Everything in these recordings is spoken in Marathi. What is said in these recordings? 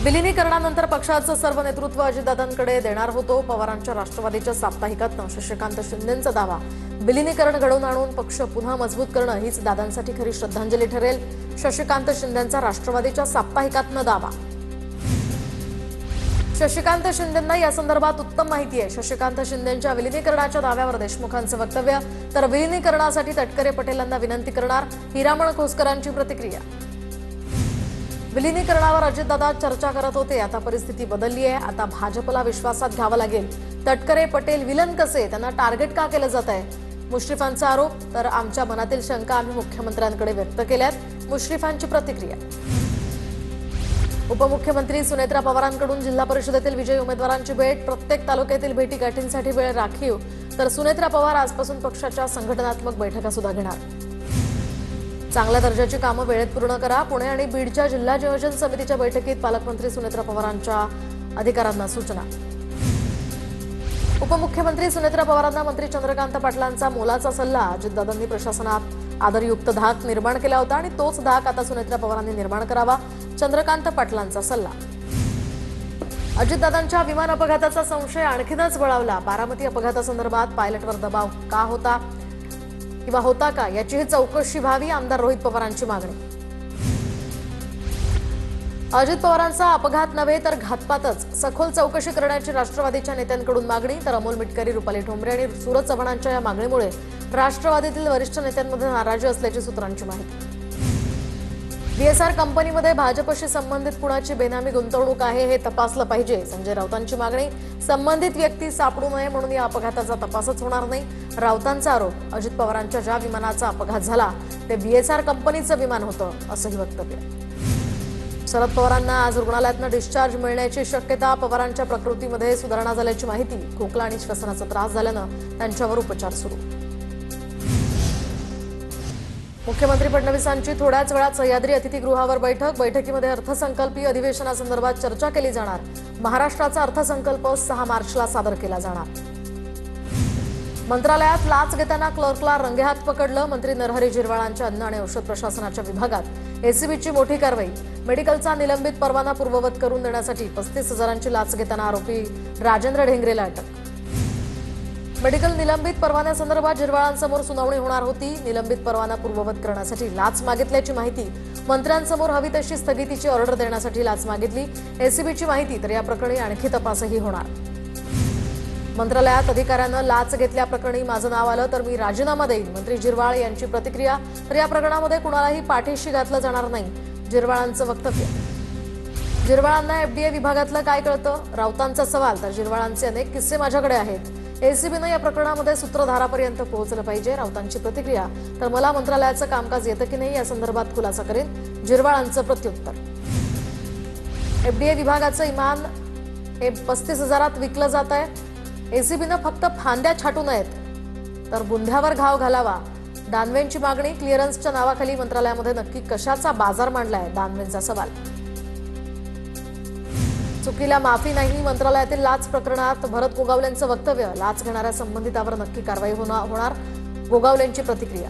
विलीनीकरणानंतर पक्षाचं सर्व नेतृत्व अजितदादांकडे देणार होतो. पवारांच्या राष्ट्रवादीच्या साप्ताहिकातनं शशिकांत शिंदेंचा दावा. विलीनीकरण घडवून आणून पक्ष पुन्हा मजबूत करणं हीच दादांसाठी खरी श्रद्धांजली ठरेल. शशिकांत शिंदेंचा राष्ट्रवादीच्या साप्ताहिकातनं दावा. शशिकांत शिंदेंना या संदर्भात उत्तम माहिती आहे. शशिकांत शिंदेंच्या विलीनीकरणाच्या दाव्यावर देशमुखांचं वक्तव्य, तर विलीनीकरणासाठी तटकरे पटेलांना विनंती करणार. हिरामण खोसकरांची प्रतिक्रिया. विलीनीकरणावर अजितदादा चर्चा करत होते. आता परिस्थिती बदलली आहे. आता भाजपला विश्वासात घ्यावं लागेल. तटकरे पटेल विलन कसे, त्यांना टार्गेट का केलं जात आहे? मुश्रीफांचा आरोप, तर आमच्या मनातील शंका आम्ही मुख्यमंत्र्यांकडे व्यक्त केल्यात. मुश्रीफांची प्रतिक्रिया. उपमुख्यमंत्री सुनेत्रा पवारांकडून जिल्हा परिषदेतील विजयी उमेदवारांची भेट. प्रत्येक तालुक्यातील भेटीगाठींसाठी वेळ राखीव, तर सुनेत्रा पवार आजपासून पक्षाच्या संघटनात्मक बैठका सुद्धा घेणार. चांगल्या दर्जाची कामं वेळेत पूर्ण करा. पुणे आणि बीडच्या जिल्हा नियोजन समितीच्या बैठकीत पालकमंत्री सुनेत्रा पवारांच्या अधिकाऱ्यांना सूचना. उपमुख्यमंत्री सुनेत्रा पवारांना मंत्री चंद्रकांत पाटलांचा मोलाचा सल्ला. अजितदादांनी प्रशासनात आदरयुक्त धाक निर्माण केला होता आणि तोच धाक आता सुनेत्रा पवारांनी निर्माण करावा. चंद्रकांत पाटलांचा सल्ला. अजितदादांच्या विमान अपघाताचा संशय आणखीनच बळावला. बारामती अपघातासंदर्भात पायलटवर दबाव का होता किंवा होता का याचीही चौकशी व्हावी. आमदार रोहित पवारांची मागणी. अजित पवारांचा अपघात नव्हे तर घातपातच, सखोल चौकशी करण्याची राष्ट्रवादीच्या नेत्यांकडून मागणी. तर अमोल मिटकरी, रुपाली ठोंबरे आणि सूरज चव्हाणांच्या या मागणीमुळे राष्ट्रवादीतील वरिष्ठ नेत्यांमध्ये नाराजी असल्याची सूत्रांची माहिती. बीएसआर कंपनीमध्ये भाजपशी संबंधित कुणाची बेनामी गुंतवणूक आहे हे तपासलं पाहिजे. संजय राऊतांची मागणी. संबंधित व्यक्ती सापडू नये म्हणून या अपघाताचा तपासच होणार नाही. राऊतांचा आरोप, अजित पवारांच्या ज्या विमानाचा अपघात झाला ते बीएसआर कंपनीचं विमान होतं, असंही वक्तव्य. शरद पवारांना आज रुग्णालयातनं डिस्चार्ज मिळण्याची शक्यता. पवारांच्या प्रकृतीमध्ये सुधारणा झाल्याची माहिती. खोकला आणि श्वसनाचा त्रास झाल्यानं त्यांच्यावर उपचार सुरू. मुख्यमंत्री फडणवीसांची थोड्याच वेळात सह्याद्री अतिथीगृहावर बैठक. बैठकीमध्ये अर्थसंकल्पीय अधिवेशनासंदर्भात चर्चा केली जाणार. महाराष्ट्राचा अर्थसंकल्प 6 मार्चला सादर केला जाणार. मंत्रालयात लाच घेताना क्लर्कला रंगेहात पकडलं. मंत्री नरहरी झिरवाळांच्या अन्न आणि औषध प्रशासनाच्या विभागात एसीबीची मोठी कारवाई. मेडिकलचा निलंबित परवाना पूर्ववत करून देण्यासाठी 35,000ची लाच घेताना आरोपी राजेंद्र ढेंगरेला अटक. मेडिकल निलंबित परवान्यासंदर्भात झिरवाळांसमोर सुनावणी होणार होती. निलंबित परवाना पूर्ववत करण्यासाठी लाच मागितल्याची माहिती. मंत्र्यांसमोर हवी तशी स्थगितीची ऑर्डर देण्यासाठी लाच मागितली. एसीबीची माहिती. तर या प्रकरणी आणखी तपासही होणार. मंत्रालयात अधिकाऱ्यानं लाच घेतल्याप्रकरणी माझं नाव आलं तर मी राजीनामा देईन. मंत्री झिरवाळ यांची प्रतिक्रिया. तर या प्रकरणामध्ये कुणालाही पाठीशी घातलं जाणार नाही, झिरवाळांचं वक्तव्य. झिरवाळांना एफडीए विभागातलं काय कळतं, राऊतांचा सवाल. तर झिरवाळांचे अनेक किस्से माझ्याकडे आहेत. एसीबीनं या प्रकरणामध्ये सूत्रधारापर्यंत पोहोचलं पाहिजे. राऊतांची प्रतिक्रिया. तर मला मंत्रालयाचं कामकाज येतं की नाही या संदर्भात खुलासा करेन, झिरवाळांचं प्रत्युत्तर. एफडीए विभागाचं इमान हे 35,000त विकलं जात आहे. एसीबीनं फक्त फांद्या छाटू नयेत तर बुंध्यावर घाव घालावा. दानवेंची मागणी. क्लिअरन्सच्या नावाखाली मंत्रालयामध्ये नक्की कशाचा बाजार मांडलाय, दानवेंचा सवाल. चुकीला माफी नाही. मंत्रालयातील लाच प्रकरणात भरत गोगावलेंचं वक्तव्य. लाच घेणाऱ्या संबंधितावर नक्की कारवाई होणार, गोगावलेंची प्रतिक्रिया.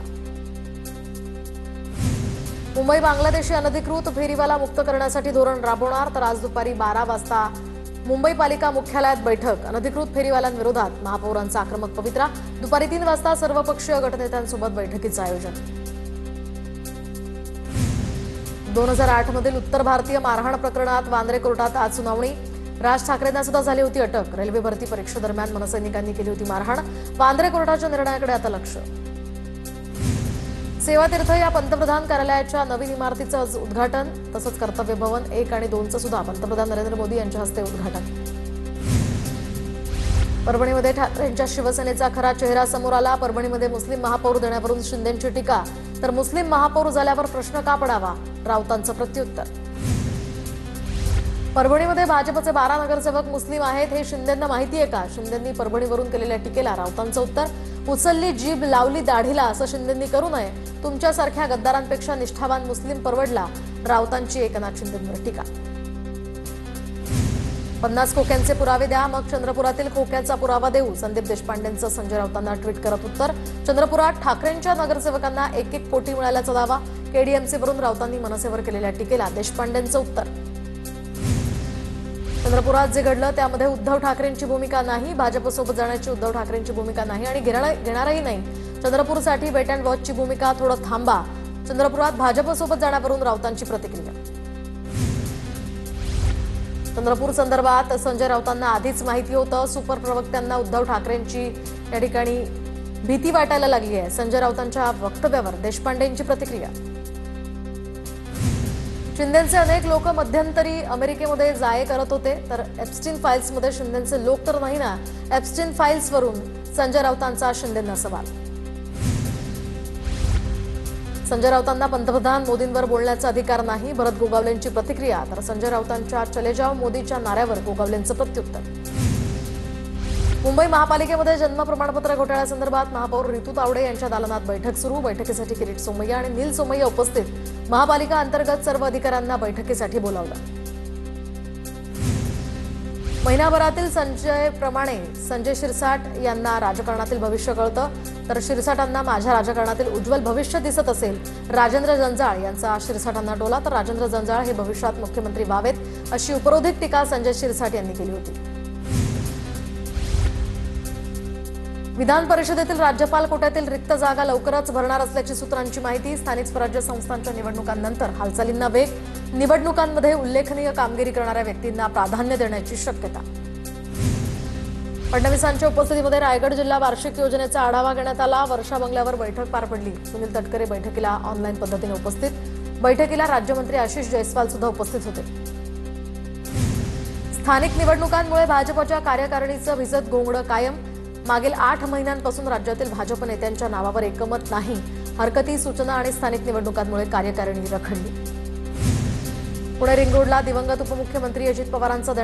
मुंबई बांगलादेशी अनधिकृत फेरीवाला मुक्त करण्यासाठी धोरण राबवणार. तर आज दुपारी 12 वाजता मुंबई पालिका मुख्यालयात बैठक. अनधिकृत फेरीवाल्यांविरोधात महापौरांचा आक्रमक पवित्रा. दुपारी 3 वाजता सर्वपक्षीय गटनेत्यांसोबत बैठकीचं आयोजन. 2008 मधील उत्तर भारतीय मारहाण प्रकरणात वांद्रे कोर्टात आज सुनावणी. राज ठाकरेंना सुद्धा झाली होती अटक. रेल्वे भरती परीक्षेदरम्यान मनसैनिकांनी केली होती मारहाण. वांद्रे कोर्टाच्या निर्णयाकडे आता लक्ष. सेवातीर्थ या पंतप्रधान कार्यालयाच्या नवीन इमारतीचं आज उद्घाटन. तसंच कर्तव्य भवन 1 आणि 2चं सुद्धा पंतप्रधान नरेंद्र मोदी यांच्या हस्ते उद्घाटन. परभणीमध्ये ठाकरेंच्या शिवसेनेचा खरा चेहरा समोर आला. परभणीमध्ये मुस्लिम महापौर देण्यावरून शिंदेंची टीका. तर मुस्लिम महापौर झाल्यावर प्रश्न का पडावा, राऊतांचं प्रत्युत्तर. परभणीमध्ये भाजपचे 12 नगरसेवक मुस्लिम आहेत हे शिंदेंना माहिती आहे का? शिंदेंनी परभणीवरून केलेल्या टीकेला राऊतांचं उत्तर. उचलली जीभ लावली दाढीला असं शिंदेंनी करू नये. तुमच्यासारख्या गद्दारांपेक्षा निष्ठावान मुस्लिम परवडला, राऊतांची एकनाथ शिंदेंवर टीका. 50 खोक्यांचे पुरावे द्या, मग चंद्रपुरातील खोक्याचा पुरावा देऊ. संदीप देशपांडेंचं संजय राऊतांना ट्विट करत उत्तर. चंद्रपुरात ठाकरेंच्या नगरसेवकांना 1-1 कोटी मिळाल्याचा दावा. केडीएमसीवरून राऊतांनी मनसेवर केलेल्या टीकेला देशपांडेंचं उत्तर. चंद्रपुरात जे घडलं त्यामध्ये उद्धव ठाकरेंची भूमिका नाही, भाजपसोबत जाण्याची उद्धव ठाकरेंची भूमिका नाही आणि घेणारही नाही. चंद्रपूरसाठी वेट अँड वॉचची भूमिका, थोडं थांबा. चंद्रपुरात भाजपसोबत जाण्यावरून राऊतांची प्रतिक्रिया. चंद्रपूर संदर्भात संजय राऊतांना आधीच माहिती होतं. सुपर प्रवक्त्यांना उद्धव ठाकरेंची या ठिकाणी भीती वाटायला लागली आहे. संजय राऊतांच्या वक्तव्यावर देशपांडेंची प्रतिक्रिया. शिंदेचे अनेक लोक मध्यंतरी अमेरिकेमध्ये जाये करत होते, तर एप्स्टीन फाईल्समध्ये शिंदेचे लोक तर नाही ना. एप्स्टीन फाईल्सवरून संजय राऊतांचा शिंदेंना सवाल. संजय राऊतांना पंतप्रधान मोदींवर बोलण्याचा अधिकार नाही, भरत गोगावलेंची प्रतिक्रिया. तर संजय राऊतांच्या चले जाओ मोदीच्या नाऱ्यावर गोगावलेंचं प्रत्युत्तर. मुंबई महापालिकेमध्ये जन्म प्रमाणपत्र घोटाळ्यासंदर्भात महापौर रितू तावडे यांच्या दालनात बैठक सुरू. बैठकीसाठी किरीट सोमय्या आणि नील सोमय्या उपस्थित. महापालिका अंतर्गत सर्व अधिकाऱ्यांना बैठकीसाठी बोलावलं. महिनाभरातील संजयप्रमाणे संजय शिरसाट यांना राजकारणातील भविष्य कळतं, तर शिरसाटांना माझ्या राजकारणातील उज्ज्वल भविष्य दिसत असेल. राजेंद्र जंजाळ यांचा शिरसाटांना टोला. तर राजेंद्र जंजाळ हे भविष्यात मुख्यमंत्री व्हावेत अशी उपरोधिक टीका संजय शिरसाट यांनी केली होती. विधान परिषदेतील राज्यपाल कोट्यातील रिक्त जागा लवकरच भरणार असल्याची सूत्रांची माहिती. स्थानिक स्वराज्य संस्थांच्या निवडणुकांनंतर हालचालींना वेग. निवडणुकांमध्ये उल्लेखनीय कामगिरी करणाऱ्या व्यक्तींना प्राधान्य देण्याची शक्यता. फडणवीसांच्या उपस्थितीमध्ये रायगड जिल्हा वार्षिक योजनेचा आढावा घेण्यात आला. वर्षा बंगल्यावर बैठक पार पडली. सुनील तटकरे बैठकीला ऑनलाईन पद्धतीने उपस्थित. बैठकीला राज्यमंत्री आशिष जयस्वाल सुद्धा उपस्थित होते. स्थानिक निवडणुकांमुळे भाजपच्या कार्यकारिणीचं भिजत घोंगडं कायम. मागील 8 महिन्यांपासून राज्यातील भाजप नेत्यांच्या नावावर एकमत नाही. हरकती, सूचना आणि स्थानिक निवडणुकांमुळे कार्यकारिणी रखडली. पुणे रिंग रोडला दिवंगत उपमुख्यमंत्री अजित पवारांचं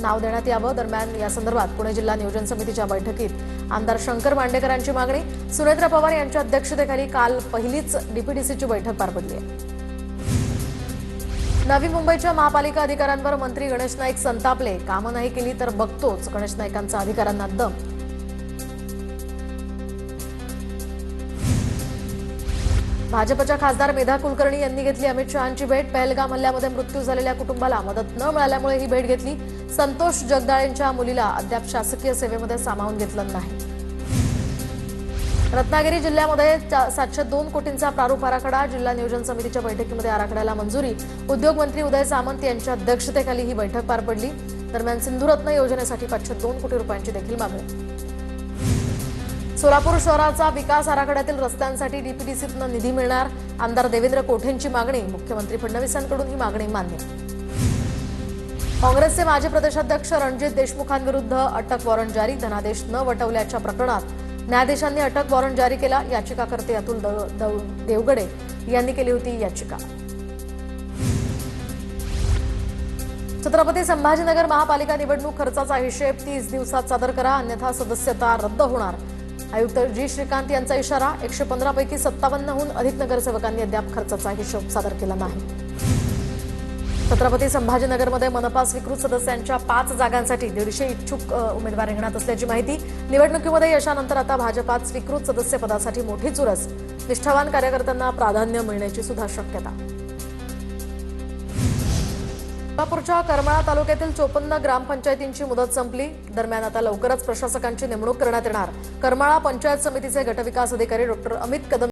नाव देण्यात यावं. दरम्यान या संदर्भात पुणे जिल्हा नियोजन समितीच्या बैठकीत आमदार शंकर मांडेकरांची मागणी. सुनेत्रा पवार यांच्या अध्यक्षतेखाली काल पहिलीच डीपीडीसीची बैठक पार पडली आहे. नवी मुंबईच्या महापालिका अधिकाऱ्यांवर मंत्री गणेश नाईक संतापले. कामं नाही केली तर बघतोच, गणेश नाईकांचा अधिकाऱ्यांना दम. भाजपच्या खासदार मेधा कुलकर्णी यांनी घेतली अमित शहांची भेट. पहलगाम हल्ल्यामध्ये मृत्यू झालेल्या कुटुंबाला मदत न मिळाल्यामुळे ही भेट घेतली. संतोष जगदाळेंच्या मुलीला अद्याप शासकीय सेवेमध्ये सामावून घेतलं नाही. रत्नागिरी जिल्ह्यामध्ये 702 कोटींचा प्रारूप आराखडा. जिल्हा नियोजन समितीच्या बैठकीमध्ये आराखड्याला मंजुरी. उद्योगमंत्री उदय सामंत यांच्या अध्यक्षतेखाली ही बैठक पार पडली. दरम्यान सिंधुरत्न योजनेसाठी 502 कोटी रुपयांची देखील मागणी. सोलापूर शहराचा विकास आराखड्यातील रस्त्यांसाठी डीपीडीसीतून निधी मिळणार. आमदार देवेंद्र कोठेंची मागणी. मुख्यमंत्री फडणवीसांकडून ही मागणी मान्य. काँग्रेसचे माजी प्रदेशाध्यक्ष रणजित देशमुखांविरुद्ध अटक वॉरंट जारी. धनादेश न वटवल्याच्या प्रकरणात न्यायाधीशांनी अटक वॉरंट जारी केला. याचिकाकर्ते अतुल देवगडे यांनी केली होती याचिका. छत्रपती संभाजीनगर महापालिका निवडणूक खर्चाचा हिशेब 30 दिवसात सादर करा, अन्यथा सदस्यता रद्द होणार. आयुक्त जी श्रीकांत यांचा इशारा. 115 पैकी 57हून अधिक नगरसेवकांनी अद्याप खर्चाचा हिशोब सादर केला नाही. छत्रपती संभाजीनगरमध्ये मनपा स्वीकृत सदस्यांच्या 5 जागांसाठी 150 इच्छुक उमेदवार रिंगणात असल्याची माहिती. निवडणुकीमध्ये यशानंतर आता भाजपात स्वीकृत सदस्यपदासाठी मोठी चुरस. निष्ठावान कार्यकर्त्यांना प्राधान्य मिळण्याची सुद्धा शक्यता. सोलापूरच्या करमाळा तालुक्यातील 54 ग्रामपंचायतींची मुदत संपली. दरम्यान आता लवकरच प्रशासकांची नेमणूक करण्यात येणार. करमाळा पंचायत समितीचे गटविकास अधिकारी डॉ. अमित कदम